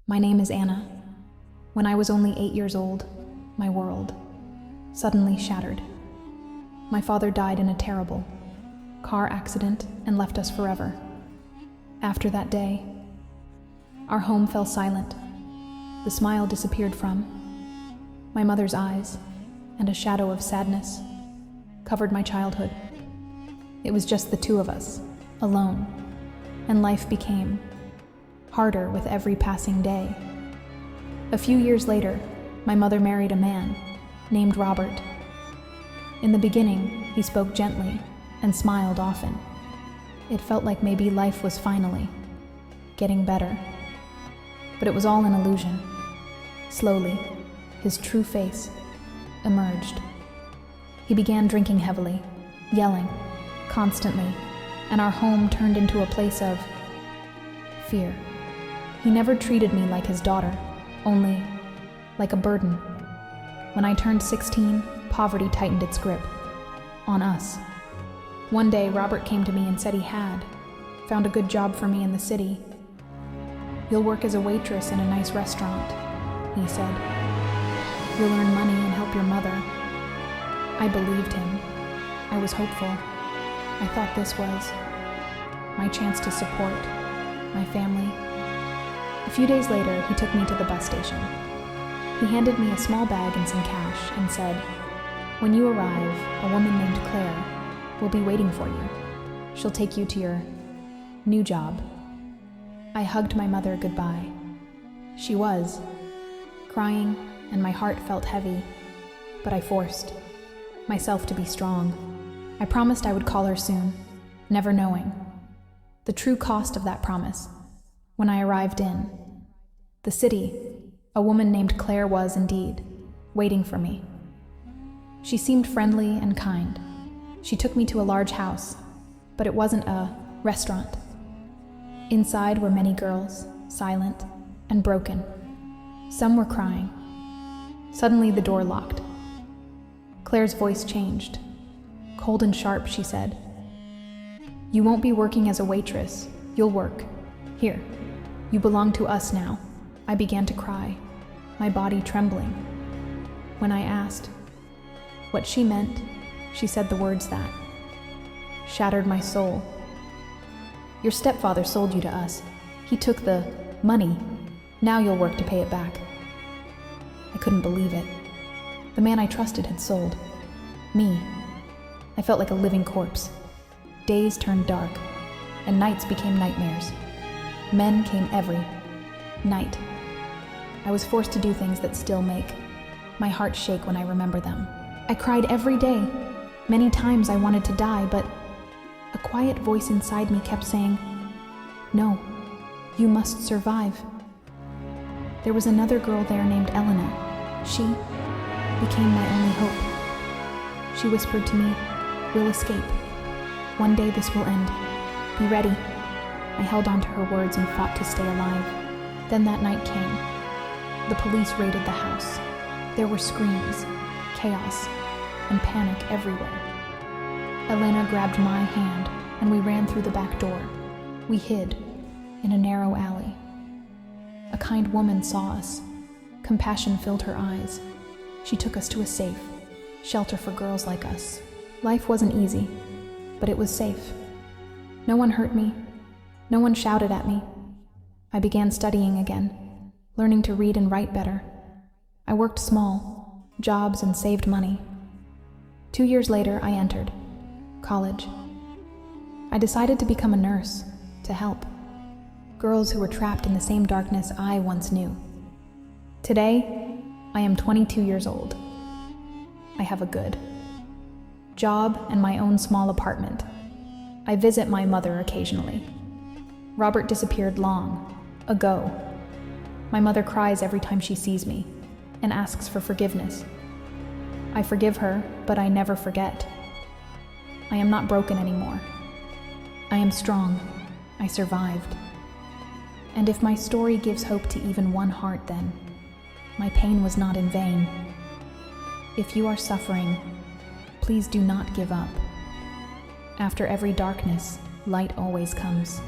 My name is Anna. When I was only 8 years old, my world suddenly shattered. My father died in a terrible car accident and left us forever. After that day, our home fell silent. The smile disappeared from my mother's eyes, and a shadow of sadness covered my childhood. It was just the two of us, alone, and life became harder with every passing day. A few years later, my mother married a man named Robert. In the beginning, he spoke gently and smiled often. It felt like maybe life was finally getting better. But it was all an illusion. Slowly, his true face emerged. He began drinking heavily, yelling constantly, and our home turned into a place of fear. He never treated me like his daughter, only like a burden. When I turned 16, poverty tightened its grip on us. One day, Robert came to me and said he had found a good job for me in the city. "You'll work as a waitress in a nice restaurant," he said. "You'll earn money and help your mother." I believed him. I was hopeful. I thought this was my chance to support my family. A few days later, he took me to the bus station. He handed me a small bag and some cash and said, "When you arrive, a woman named Claire will be waiting for you. She'll take you to your new job." I hugged my mother goodbye. She was crying, and my heart felt heavy, but I forced myself to be strong. I promised I would call her soon, never knowing the true cost of that promise. When I arrived in the city, a woman named Claire was indeed waiting for me. She seemed friendly and kind. She took me to a large house, but it wasn't a restaurant. Inside were many girls, silent and broken. Some were crying. Suddenly the door locked. Claire's voice changed. Cold and sharp, she said, "You won't be working as a waitress. You'll work here. You belong to us now." I began to cry, my body trembling. When I asked what she meant, she said the words that shattered my soul. "Your stepfather sold you to us. He took the money. Now you'll work to pay it back." I couldn't believe it. The man I trusted had sold me. I felt like a living corpse. Days turned dark, and nights became nightmares. Men came every night. I was forced to do things that still make my heart shake when I remember them. I cried every day. Many times I wanted to die, but a quiet voice inside me kept saying, "No, you must survive." There was another girl there named Elena. She became my only hope. She whispered to me, "We'll escape. One day this will end. Be ready." I held on to her words and fought to stay alive. Then that night came. The police raided the house. There were screams, chaos, and panic everywhere. Elena grabbed my hand, and we ran through the back door. We hid in a narrow alley. A kind woman saw us. Compassion filled her eyes. She took us to a safe shelter for girls like us. Life wasn't easy, but it was safe. No one hurt me. No one shouted at me. I began studying again, learning to read and write better. I worked small jobs and saved money. 2 years later, I entered college. I decided to become a nurse to help girls who were trapped in the same darkness I once knew. Today, I am 22 years old. I have a good job and my own small apartment. I visit my mother occasionally. Robert disappeared long ago. My mother cries every time she sees me and asks for forgiveness. I forgive her, but I never forget. I am not broken anymore. I am strong. I survived. And if my story gives hope to even one heart, then my pain was not in vain. If you are suffering, please do not give up. After every darkness, light always comes.